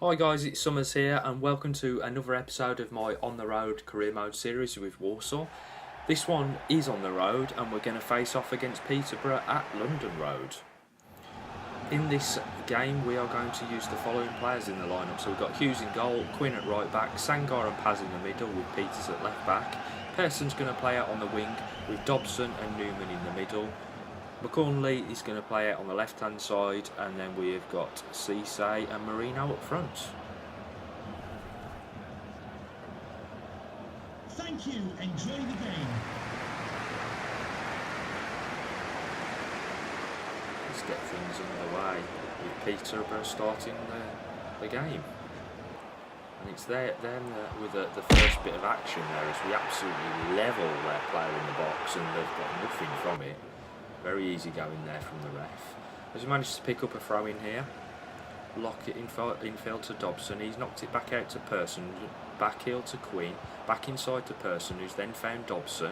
Hi guys, it's Summers here and welcome to another episode of my On The Road career mode series with Walsall. This one is on the road and we're going to face off against Peterborough at London Road. In this game we are going to use the following players in the lineup. So we've got Hughes in goal, Quinn at right back, Sangar and Paz in the middle with Peters at left back. Pearson's going to play out on the wing with Dobson and Newman in the middle. McCornley is going to play out on the left hand side, and then we have got Cisse and Marino up front. Thank you, enjoy the game. Let's get things underway with Peterborough starting the game. And it's them with the first bit of action there as we absolutely level their player in the box and they've got nothing from it. Very easy going there from the ref. As we managed to pick up a throw in here, lock it infield to Dobson. He's knocked it back out to Pearson, back heel to Quinn, back inside to Pearson, who's then found Dobson.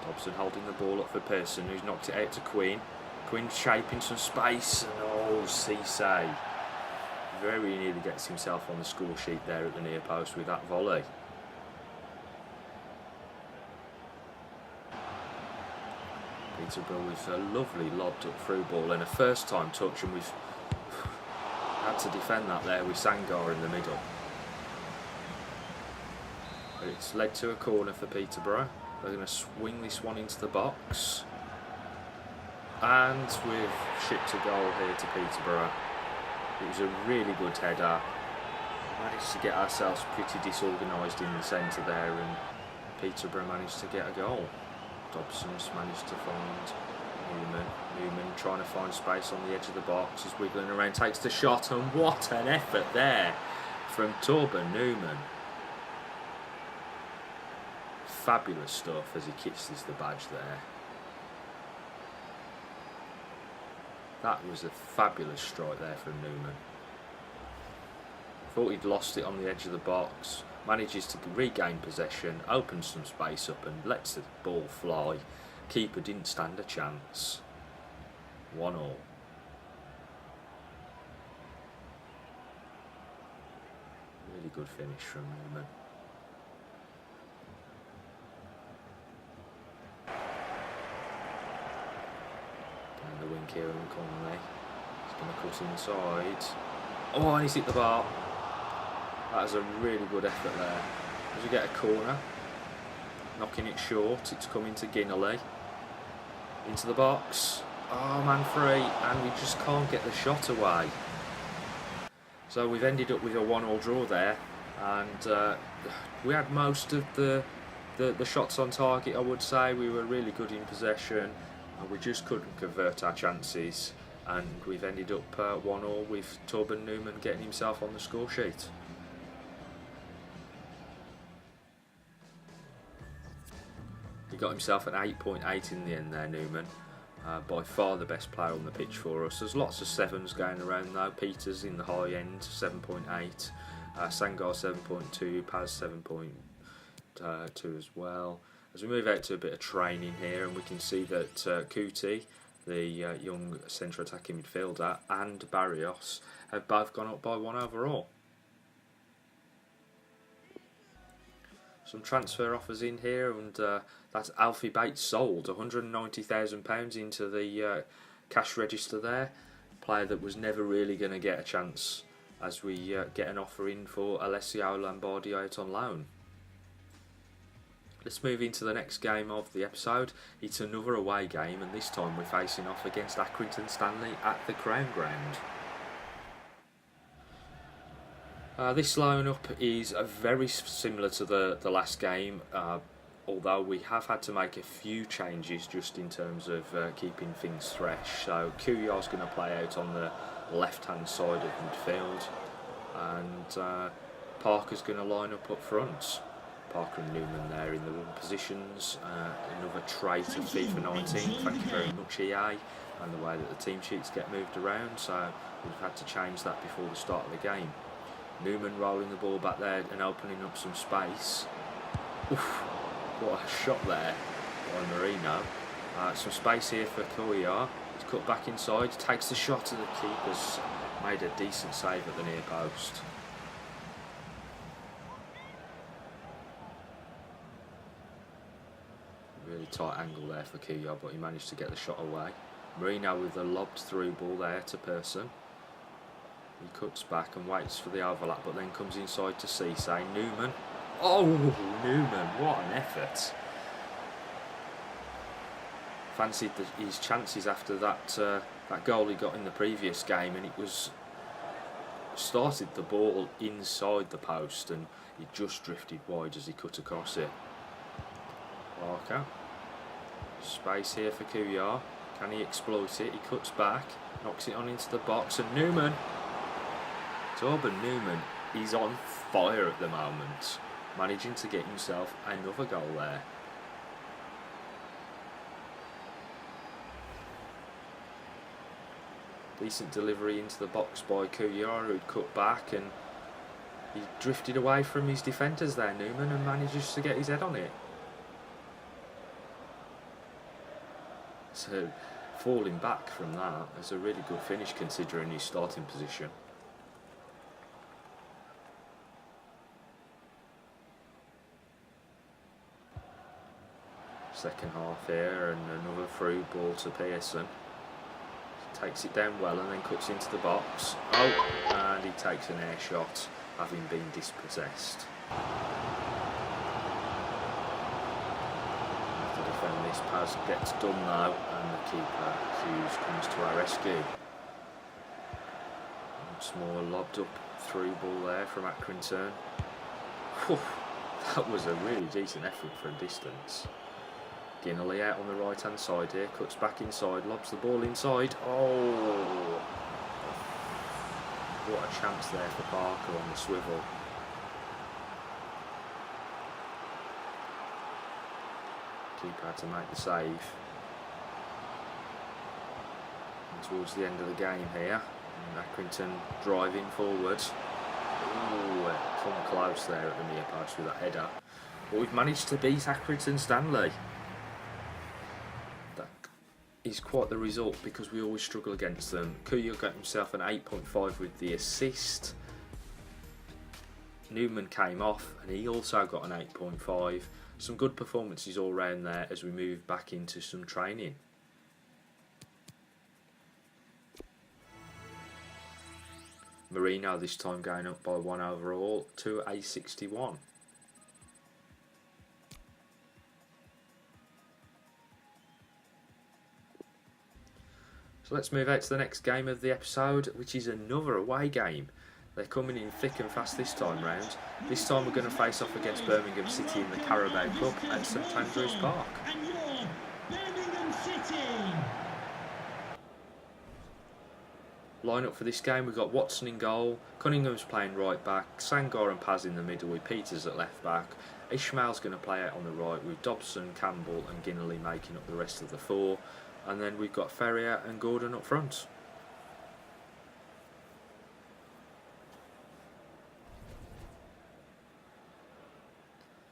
Dobson holding the ball up for Pearson, who's knocked it out to Quinn. Quinn shaping some space, and Cisse very nearly gets himself on the score sheet there at the near post with that volley. Peterborough with a lovely lobbed up through ball and a first time touch, and we've had to defend that there with Sangar in the middle. But it's led to a corner for Peterborough. They're going to swing this one into the box, and we've shipped a goal here to Peterborough. It was a really good header. We managed to get ourselves pretty disorganised in the centre there, and Peterborough managed to get a goal. Dobson's managed to find Newman. Newman trying to find space on the edge of the box. He's wiggling around, takes the shot, and what an effort there from Torben Newman. Fabulous stuff as he kisses the badge there. That was a fabulous strike there from Newman. Thought he'd lost it on the edge of the box. Manages to regain possession, opens some space up and lets the ball fly. Keeper didn't stand a chance. 1-1. Really good finish from Newman. Down the wing here, Conley. He's going to cut inside. Oh, and he's hit the bar. That was a really good effort there. As we get a corner, knocking it short, it's coming to Ginnelly. Into the box. Oh, man free, and we just can't get the shot away. So we've ended up with a 1-1 draw there, and we had most of the shots on target, I would say. We were really good in possession, and we just couldn't convert our chances. And we've ended up 1-1 with Torben Newman getting himself on the score sheet. He got himself an 8.8 in the end there, Newman. By far the best player on the pitch for us. There's lots of 7s going around though. Peters in the high end, 7.8. Sangar 7.2, Paz 7.2 as well. As we move out to a bit of training here, and we can see that Kuti, the young centre attacking midfielder, and Barrios have both gone up by 1 overall. Some transfer offers in here, and that's Alfie Bates sold £190,000 into the cash register there. Player that was never really going to get a chance, as we get an offer in for Alessio Lombardi out on loan. Let's move into the next game of the episode. It's another away game, and this time we're facing off against Accrington Stanley at the Crown Ground. This lineup is very similar to the last game, although we have had to make a few changes just in terms of keeping things fresh. So Kuyar's going to play out on the left-hand side of midfield, and Parker's going to line up front. Parker and Newman there in the wrong positions. Another trait of FIFA 19. Thank you very much, EA, and the way that the team sheets get moved around. So we've had to change that before the start of the game. Newman rolling the ball back there and opening up some space. Oof, what a shot there by Marino. Some space here for Kuyar. He's cut back inside, takes the shot, and the keeper's made a decent save at the near post. Really tight angle there for Kuya, but he managed to get the shot away. Marino with the lobbed through ball there to Pearson. He cuts back and waits for the overlap, but then comes inside to Cisse. Newman. Oh, Newman, what an effort. Fancied his chances after that goal he got in the previous game, and it was started the ball inside the post and he just drifted wide as he cut across it. Barker. Space here for Kuyar. Can he exploit it? He cuts back, knocks it on into the box, and Newman. Torben Newman, he's on fire at the moment, managing to get himself another goal there. Decent delivery into the box by Kuyar, who'd cut back, and he drifted away from his defenders there, Newman, and manages to get his head on it. So, falling back from that is a really good finish considering his starting position. Second half here, and another through ball to Pearson. Takes it down well and then cuts into the box. Oh, and he takes an air shot, having been dispossessed. Have to defend this. Pass gets done now, and the keeper, Hughes, comes to our rescue. Once more lobbed up through ball there from Accrington. Whew, that was a really decent effort for a distance. Ginnerly out on the right hand side here, cuts back inside, lobs the ball inside. Oh, what a chance there for Parker on the swivel. Keeper had to make the save. And towards the end of the game here, and Accrington driving forward. Oh, come close there at the near post with that header. But we've managed to beat Accrington Stanley. Is quite the result because we always struggle against them. Kuya got himself an 8.5 with the assist. Newman came off and he also got an 8.5. Some good performances all round there as we move back into some training. Marino this time going up by 1 overall to a 61. So let's move out to the next game of the episode, which is another away game. They're coming in thick and fast this time round. This time we're going to face off against Birmingham City in the Carabao Cup at St Andrews Park. And you're Birmingham City. Line up for this game, we've got Watson in goal, Cunningham's playing right back, Sangar and Paz in the middle with Peters at left back. Ishmael's going to play out on the right with Dobson, Campbell and Ginnerly making up the rest of the four. And then we've got Ferrier and Gordon up front.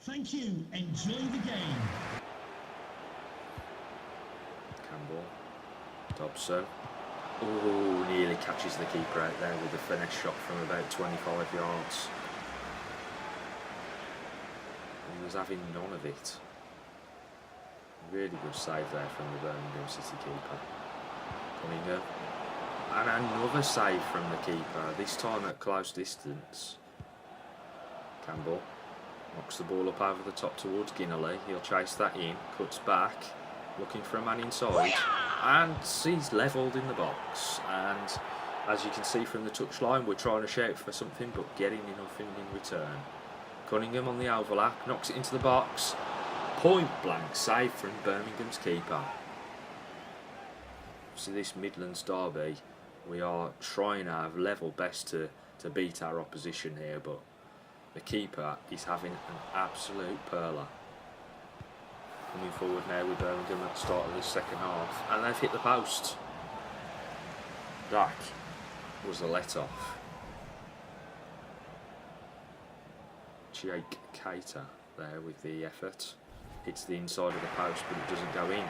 Thank you. Enjoy the game. Campbell. Dobson. Oh, nearly catches the keeper out there with a finesse shot from about 25 yards. He was having none of it. Really good save there from the Birmingham City keeper. Cunningham. And another save from the keeper, this time at close distance. Campbell knocks the ball up over the top towards Ginnerly. He'll chase that in, cuts back, looking for a man inside. And he's levelled in the box. And as you can see from the touchline, we're trying to shout for something but getting nothing in return. Cunningham on the overlap, knocks it into the box. Point blank save from Birmingham's keeper. So this Midlands derby, we are trying our level best to beat our opposition here, but the keeper is having an absolute perler. Coming forward now with Birmingham at the start of the second half, and they've hit the post. That was a let-off. Jake Cater there with the effort. Hits the inside of the post, but it doesn't go in.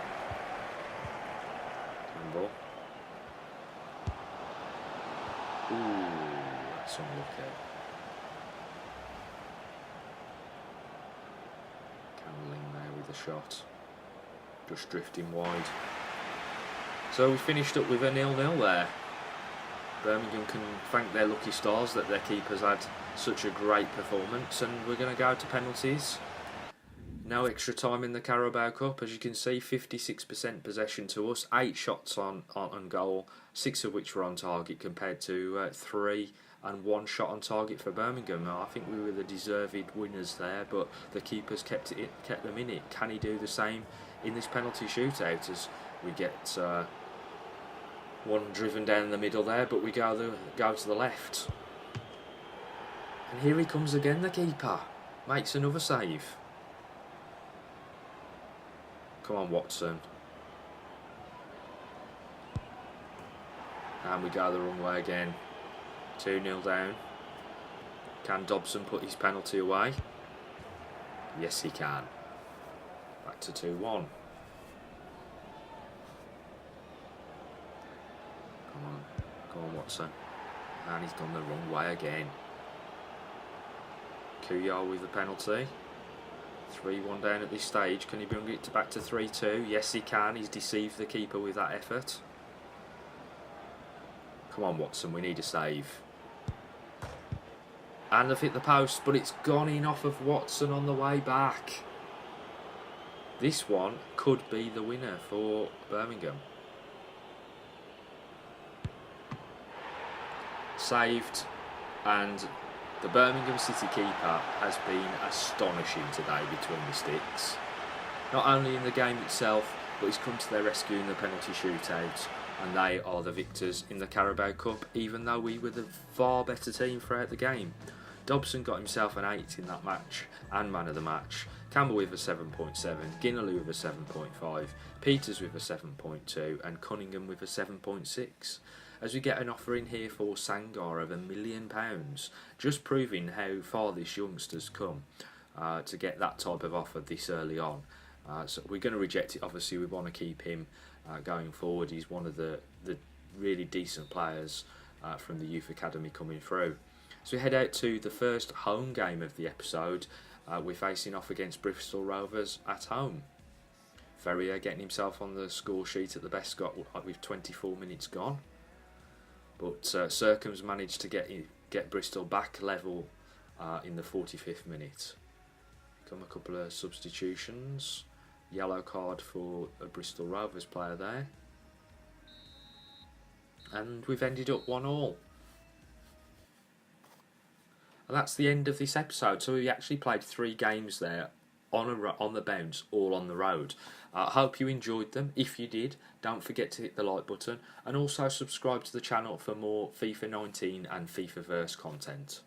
Campbell. Ooh, that's unlucky. Campbell in there with the shot. just drifting wide. So we finished up with a 0-0 there. Birmingham can thank their lucky stars that their keepers had such a great performance, and we're going to go to penalties. No extra time in the Carabao Cup. As you can see, 56% possession to us, 8 shots on goal, 6 of which were on target compared to 3 and 1 shot on target for Birmingham. I think we were the deserved winners there, but the keepers kept them in it. Can he do the same in this penalty shootout as we get one driven down the middle there, but we go to the left. And here he comes again, the keeper. Makes another save. Come on, Watson. And we go the wrong way again. 2-0 down. Can Dobson put his penalty away? Yes, he can. Back to 2-1. Come on, Watson. And he's gone the wrong way again. Kuyal with the penalty. 3-1 down at this stage. Can he bring it back to 3-2? Yes, he can. He's deceived the keeper with that effort. Come on, Watson. We need a save. And they've hit the post, but it's gone in off of Watson on the way back. This one could be the winner for Birmingham. Saved, and the Birmingham City keeper has been astonishing today between the sticks. Not only in the game itself, but he's come to their rescue in the penalty shootout, and they are the victors in the Carabao Cup, even though we were the far better team throughout the game. Dobson got himself an 8 in that match, and man of the match. Campbell with a 7.7, Ginnerly with a 7.5, Peters with a 7.2, and Cunningham with a 7.6. As we get an offer in here for Sangar of £1 million, just proving how far this youngster's come to get that type of offer this early on. So we're going to reject it. Obviously, we want to keep him going forward. He's one of the really decent players from the youth academy coming through. So we head out to the first home game of the episode. We're facing off against Bristol Rovers at home. Ferrier getting himself on the score sheet at the best got with 24 minutes gone. But Circum's managed to get Bristol back level in the 45th minute. Come a couple of substitutions. Yellow card for a Bristol Rovers player there. And we've ended up 1-1. And that's the end of this episode. So we actually played 3 games there on the bounce, all on the road. I hope you enjoyed them. If you did, don't forget to hit the like button, and also subscribe to the channel for more FIFA 19 and FIFA Verse content.